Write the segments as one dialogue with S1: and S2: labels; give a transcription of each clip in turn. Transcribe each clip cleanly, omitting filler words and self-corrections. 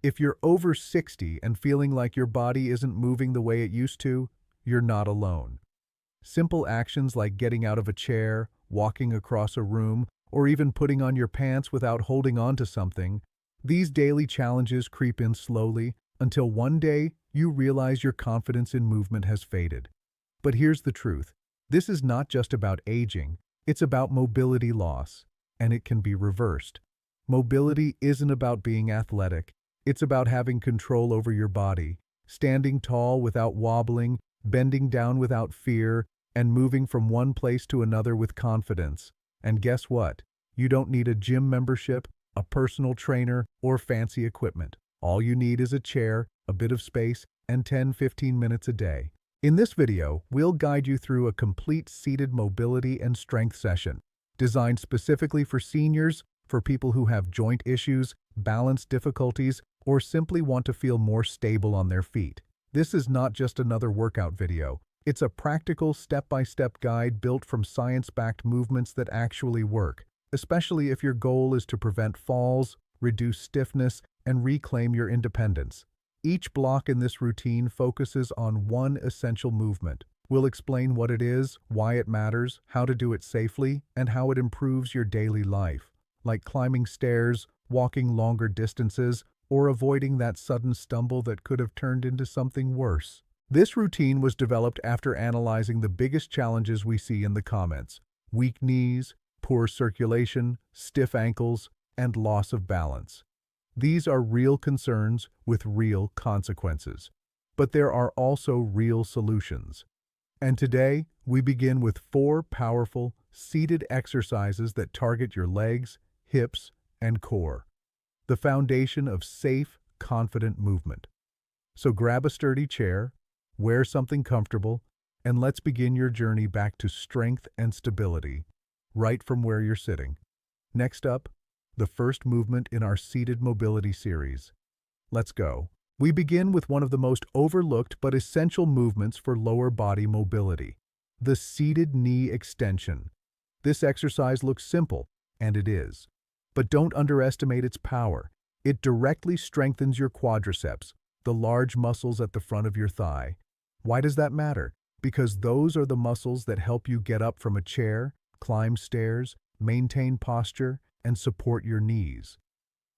S1: If you're over 60 and feeling like your body isn't moving the way it used to, you're not alone. Simple actions like getting out of a chair, walking across a room, or even putting on your pants without holding on to something, these daily challenges creep in slowly until one day you realize your confidence in movement has faded. But here's the truth. This is not just about aging, it's about mobility loss, and it can be reversed. Mobility isn't about being athletic, it's about having control over your body, standing tall without wobbling, bending down without fear, and moving from one place to another with confidence. And guess what? You don't need a gym membership, a personal trainer, or fancy equipment. All you need is a chair, a bit of space, and 10-15 minutes a day. In this video, we'll guide you through a complete seated mobility and strength session, designed specifically for seniors, for people who have joint issues, balance difficulties, or simply want to feel more stable on their feet. This is not just another workout video. It's a practical step-by-step guide built from science-backed movements that actually work, especially if your goal is to prevent falls, reduce stiffness, and reclaim your independence. Each block in this routine focuses on one essential movement. We'll explain what it is, why it matters, how to do it safely, and how it improves your daily life, like climbing stairs, walking longer distances, or avoiding that sudden stumble that could have turned into something worse. This routine was developed after analyzing the biggest challenges we see in the comments: weak knees, poor circulation, stiff ankles, and loss of balance. These are real concerns with real consequences. But there are also real solutions. And today, we begin with 4 powerful, seated exercises that target your legs, hips, and core. The foundation of safe, confident movement. So grab a sturdy chair, wear something comfortable, and let's begin your journey back to strength and stability, right from where you're sitting. Next up, the first movement in our seated mobility series. Let's go. We begin with one of the most overlooked but essential movements for lower body mobility, the seated knee extension. This exercise looks simple, and it is. But don't underestimate its power. It directly strengthens your quadriceps, the large muscles at the front of your thigh. Why does that matter? Because those are the muscles that help you get up from a chair, climb stairs, maintain posture, and support your knees.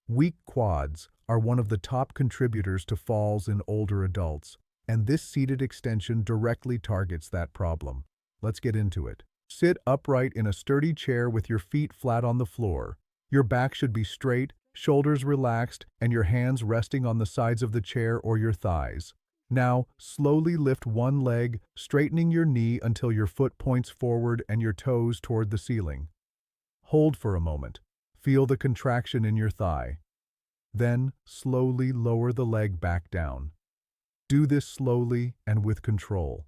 S1: Weak quads are one of the top contributors to falls in older adults, and this seated extension directly targets that problem. Let's get into it. Sit upright in a sturdy chair with your feet flat on the floor. Your back should be straight, shoulders relaxed, and your hands resting on the sides of the chair or your thighs. Now, slowly lift one leg, straightening your knee until your foot points forward and your toes toward the ceiling. Hold for a moment. Feel the contraction in your thigh. Then, slowly lower the leg back down. Do this slowly and with control.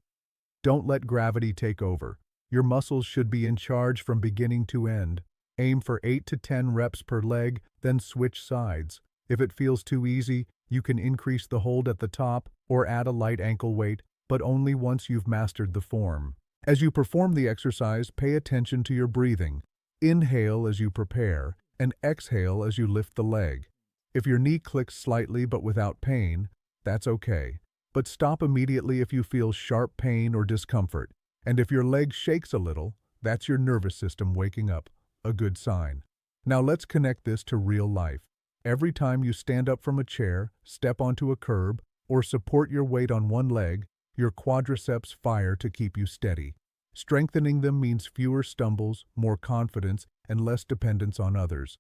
S1: Don't let gravity take over. Your muscles should be in charge from beginning to end. Aim for 8 to 10 reps per leg, then switch sides. If it feels too easy, you can increase the hold at the top or add a light ankle weight, but only once you've mastered the form. As you perform the exercise, pay attention to your breathing. Inhale as you prepare, and exhale as you lift the leg. If your knee clicks slightly but without pain, that's okay. But stop immediately if you feel sharp pain or discomfort. And if your leg shakes a little, that's your nervous system waking up. A good sign. Now let's connect this to real life. Every time you stand up from a chair, step onto a curb, or support your weight on one leg, your quadriceps fire to keep you steady. Strengthening them means fewer stumbles, more confidence, and less dependence on others.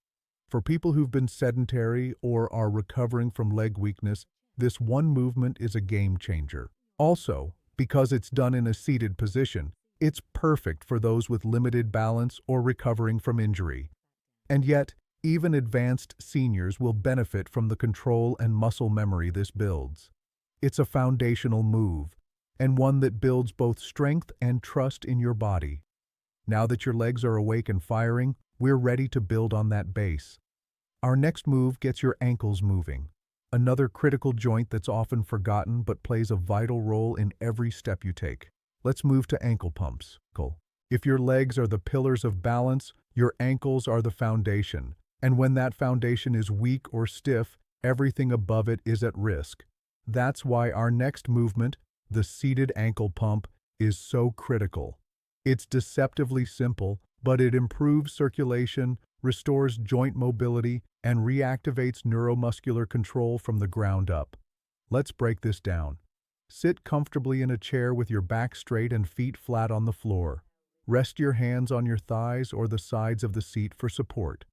S1: For people who've been sedentary or are recovering from leg weakness, this one movement is a game changer. Also, because it's done in a seated position, it's perfect for those with limited balance or recovering from injury. And yet, even advanced seniors will benefit from the control and muscle memory this builds. It's a foundational move, and one that builds both strength and trust in your body. Now that your legs are awake and firing, we're ready to build on that base. Our next move gets your ankles moving, another critical joint that's often forgotten but plays a vital role in every step you take. Let's move to ankle pumps. If your legs are the pillars of balance, your ankles are the foundation. And when that foundation is weak or stiff, everything above it is at risk. That's why our next movement, the seated ankle pump, is so critical. It's deceptively simple, but it improves circulation, restores joint mobility, and reactivates neuromuscular control from the ground up. Let's break this down. Sit comfortably in a chair with your back straight and feet flat on the floor. Rest your hands on your thighs or the sides of the seat for support.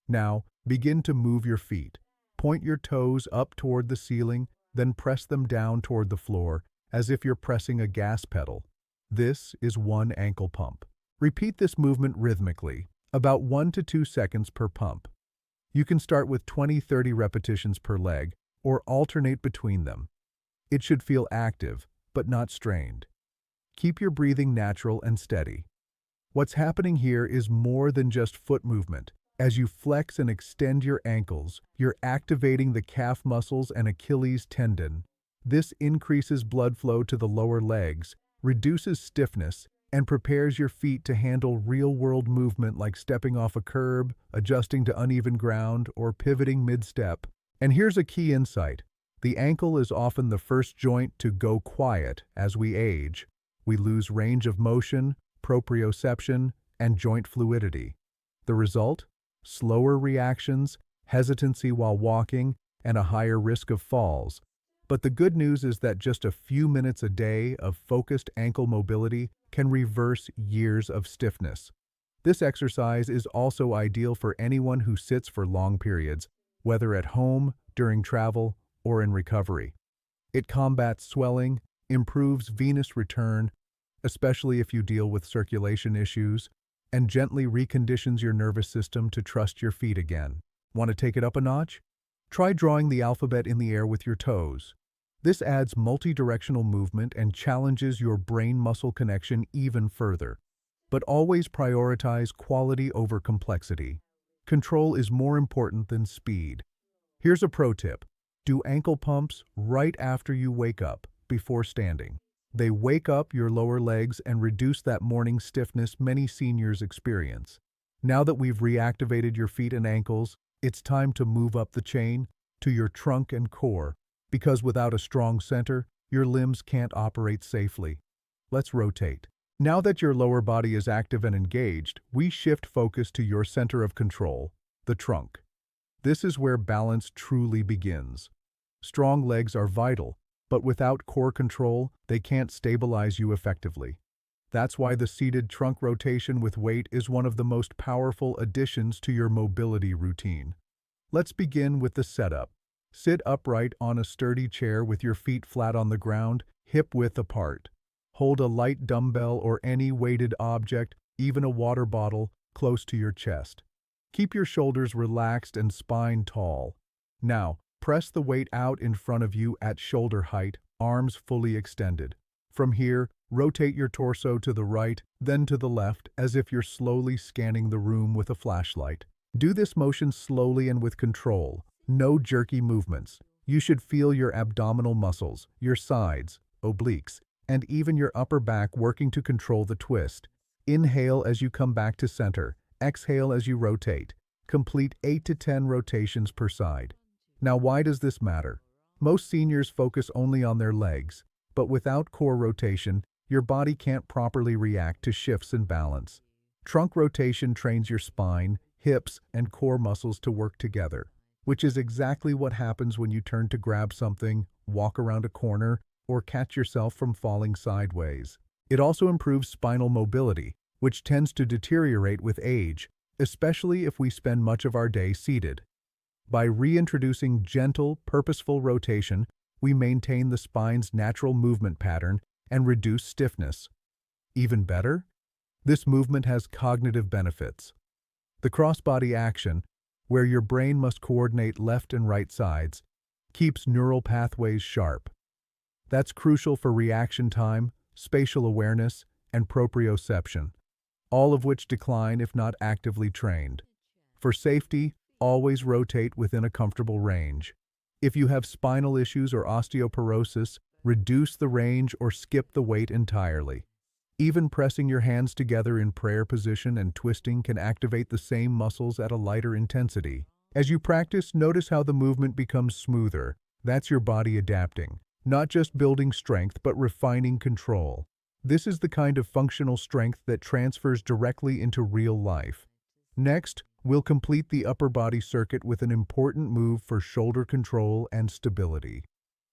S1: Now, begin to move your feet. Point your toes up toward the ceiling, then press them down toward the floor, as if you're pressing a gas pedal. This is one ankle pump. Repeat this movement rhythmically, about 1 to 2 seconds per pump. You can start with 20-30 repetitions per leg, or alternate between them. It should feel active, but not strained. Keep your breathing natural and steady. What's happening here is more than just foot movement. As you flex and extend your ankles, you're activating the calf muscles and Achilles tendon. This increases blood flow to the lower legs, reduces stiffness, and prepares your feet to handle real-world movement like stepping off a curb, adjusting to uneven ground, or pivoting mid-step. And here's a key insight. The ankle is often the first joint to go quiet as we age. We lose range of motion, proprioception, and joint fluidity. The result? Slower reactions, hesitancy while walking, and a higher risk of falls. But the good news is that just a few minutes a day of focused ankle mobility can reverse years of stiffness. This exercise is also ideal for anyone who sits for long periods, whether at home, during travel, or in recovery. It combats swelling, improves venous return, especially if you deal with circulation issues, and gently reconditions your nervous system to trust your feet again. Want to take it up a notch? Try drawing the alphabet in the air with your toes. This adds multi-directional movement and challenges your brain-muscle connection even further. But always prioritize quality over complexity. Control is more important than speed. Here's a pro tip. Do ankle pumps right after you wake up, before standing. They wake up your lower legs and reduce that morning stiffness many seniors experience. Now that we've reactivated your feet and ankles, it's time to move up the chain to your trunk and core, because without a strong center, your limbs can't operate safely. Let's rotate. Now that your lower body is active and engaged, we shift focus to your center of control, the trunk. This is where balance truly begins. Strong legs are vital, but without core control, they can't stabilize you effectively. That's why the seated trunk rotation with weight is one of the most powerful additions to your mobility routine. Let's begin with the setup. Sit upright on a sturdy chair with your feet flat on the ground, hip-width apart. Hold a light dumbbell or any weighted object, even a water bottle, close to your chest. Keep your shoulders relaxed and spine tall. Now, press the weight out in front of you at shoulder height, arms fully extended. From here, rotate your torso to the right, then to the left, as if you're slowly scanning the room with a flashlight. Do this motion slowly and with control. No jerky movements. You should feel your abdominal muscles, your sides, obliques, and even your upper back working to control the twist. Inhale as you come back to center. Exhale as you rotate. Complete 8 to 10 rotations per side. Now, why does this matter? Most seniors focus only on their legs, but without core rotation, your body can't properly react to shifts in balance. Trunk rotation trains your spine, hips, and core muscles to work together, which is exactly what happens when you turn to grab something, walk around a corner, or catch yourself from falling sideways. It also improves spinal mobility, which tends to deteriorate with age, especially if we spend much of our day seated. By reintroducing gentle, purposeful rotation, we maintain the spine's natural movement pattern and reduce stiffness. Even better, this movement has cognitive benefits. The cross-body action, where your brain must coordinate left and right sides, keeps neural pathways sharp. That's crucial for reaction time, spatial awareness, and proprioception, all of which decline if not actively trained. For safety, always rotate within a comfortable range. If you have spinal issues or osteoporosis, reduce the range or skip the weight entirely. Even pressing your hands together in prayer position and twisting can activate the same muscles at a lighter intensity. As you practice, notice how the movement becomes smoother. That's your body adapting, not just building strength, but refining control. This is the kind of functional strength that transfers directly into real life. Next, we'll complete the upper body circuit with an important move for shoulder control and stability.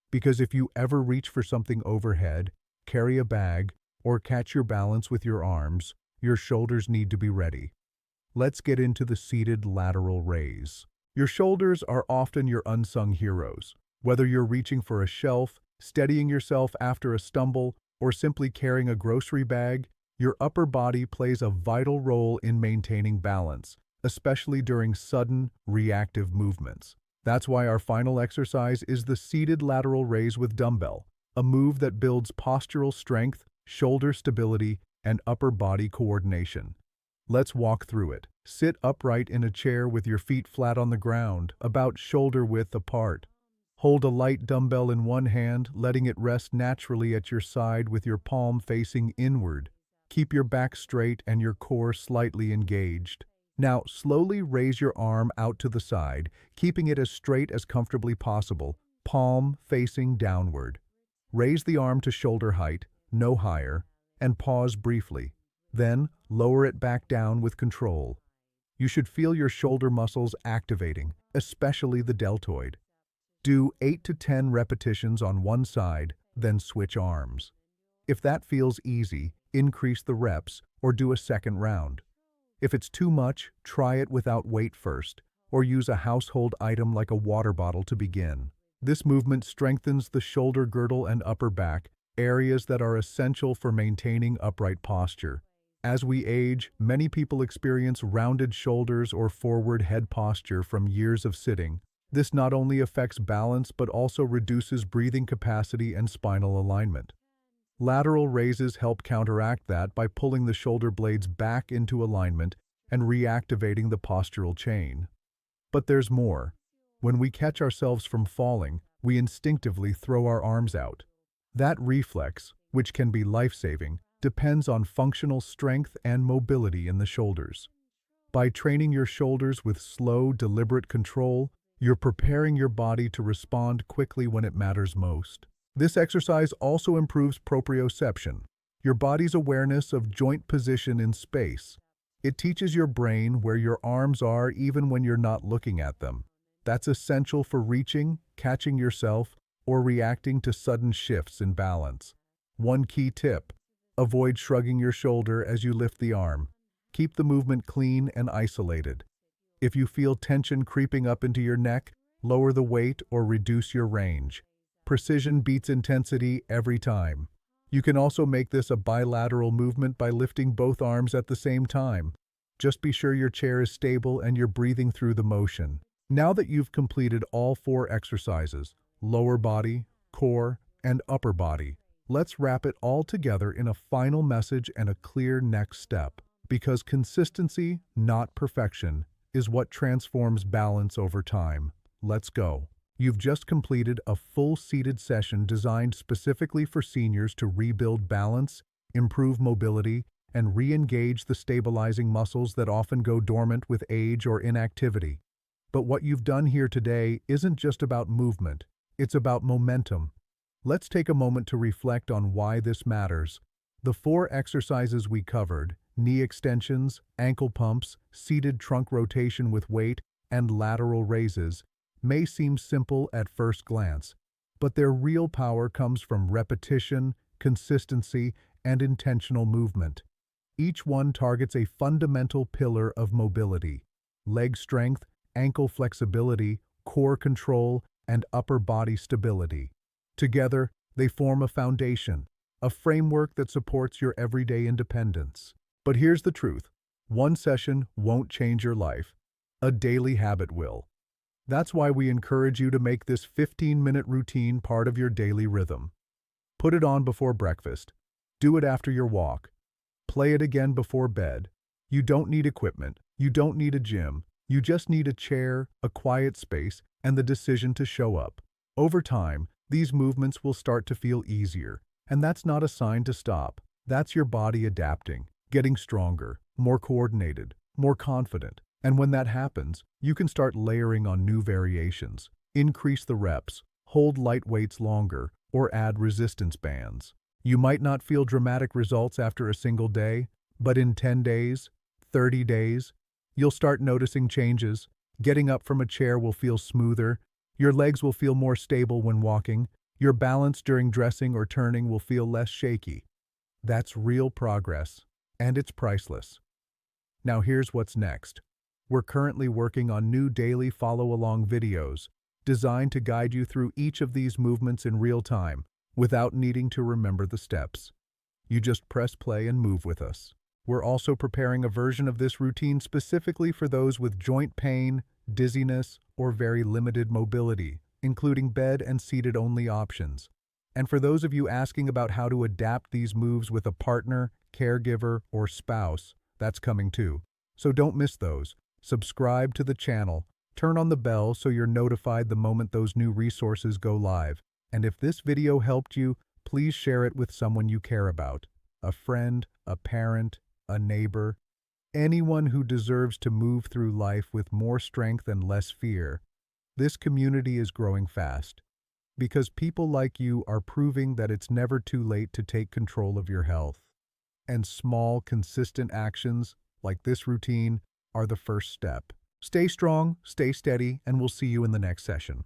S1: Because if you ever reach for something overhead, carry a bag, or catch your balance with your arms, your shoulders need to be ready. Let's get into the seated lateral raise. Your shoulders are often your unsung heroes. Whether you're reaching for a shelf, steadying yourself after a stumble, or simply carrying a grocery bag, your upper body plays a vital role in maintaining balance, especially during sudden, reactive movements. That's why our final exercise is the seated lateral raise with dumbbell, a move that builds postural strength, shoulder stability, and upper body coordination. Let's walk through it. Sit upright in a chair with your feet flat on the ground, about shoulder width apart. Hold a light dumbbell in one hand, letting it rest naturally at your side with your palm facing inward. Keep your back straight and your core slightly engaged. Now, slowly raise your arm out to the side, keeping it as straight as comfortably possible, palm facing downward. Raise the arm to shoulder height, no higher, and pause briefly. Then, lower it back down with control. You should feel your shoulder muscles activating, especially the deltoid. Do 8 to 10 repetitions on one side, then switch arms. If that feels easy, increase the reps or do a second round. If it's too much, try it without weight first, or use a household item like a water bottle to begin. This movement strengthens the shoulder girdle and upper back, areas that are essential for maintaining upright posture. As we age, many people experience rounded shoulders or forward head posture from years of sitting. This not only affects balance but also reduces breathing capacity and spinal alignment. Lateral raises help counteract that by pulling the shoulder blades back into alignment and reactivating the postural chain. But there's more. When we catch ourselves from falling, we instinctively throw our arms out. That reflex, which can be life-saving, depends on functional strength and mobility in the shoulders. By training your shoulders with slow, deliberate control, you're preparing your body to respond quickly when it matters most. This exercise also improves proprioception, your body's awareness of joint position in space. It teaches your brain where your arms are even when you're not looking at them. That's essential for reaching, catching yourself, or reacting to sudden shifts in balance. One key tip: avoid shrugging your shoulder as you lift the arm. Keep the movement clean and isolated. If you feel tension creeping up into your neck, lower the weight or reduce your range. Precision beats intensity every time. You can also make this a bilateral movement by lifting both arms at the same time. Just be sure your chair is stable and you're breathing through the motion. Now that you've completed all 4 exercises, lower body, core, and upper body, let's wrap it all together in a final message and a clear next step. Because consistency, not perfection, is what transforms balance over time. Let's go. You've just completed a full seated session designed specifically for seniors to rebuild balance, improve mobility, and re-engage the stabilizing muscles that often go dormant with age or inactivity. But what you've done here today isn't just about movement, it's about momentum. Let's take a moment to reflect on why this matters. The 4 exercises we covered, knee extensions, ankle pumps, seated trunk rotation with weight, and lateral raises, may seem simple at first glance, but their real power comes from repetition, consistency, and intentional movement. Each one targets a fundamental pillar of mobility: leg strength, ankle flexibility, core control, and upper body stability. Together, they form a foundation, a framework that supports your everyday independence. But here's the truth: one session won't change your life. A daily habit will. That's why we encourage you to make this 15-minute routine part of your daily rhythm. Put it on before breakfast. Do it after your walk. Play it again before bed. You don't need equipment. You don't need a gym. You just need a chair, a quiet space, and the decision to show up. Over time, these movements will start to feel easier, and that's not a sign to stop. That's your body adapting, getting stronger, more coordinated, more confident. And when that happens, you can start layering on new variations, increase the reps, hold light weights longer, or add resistance bands. You might not feel dramatic results after a single day, but in 10 days, 30 days, you'll start noticing changes. Getting up from a chair will feel smoother, your legs will feel more stable when walking, your balance during dressing or turning will feel less shaky. That's real progress, and it's priceless. Now here's what's next. We're currently working on new daily follow-along videos, designed to guide you through each of these movements in real time, without needing to remember the steps. You just press play and move with us. We're also preparing a version of this routine specifically for those with joint pain, dizziness, or very limited mobility, including bed and seated-only options. And for those of you asking about how to adapt these moves with a partner, caregiver, or spouse, that's coming too. So don't miss those. Subscribe to the channel, turn on the bell so you're notified the moment those new resources go live. And if this video helped you, please share it with someone you care about. A friend, a parent, a neighbor, anyone who deserves to move through life with more strength and less fear. This community is growing fast, because people like you are proving that it's never too late to take control of your health. And small, consistent actions, like this routine, are the first step. Stay strong, stay steady, and we'll see you in the next session.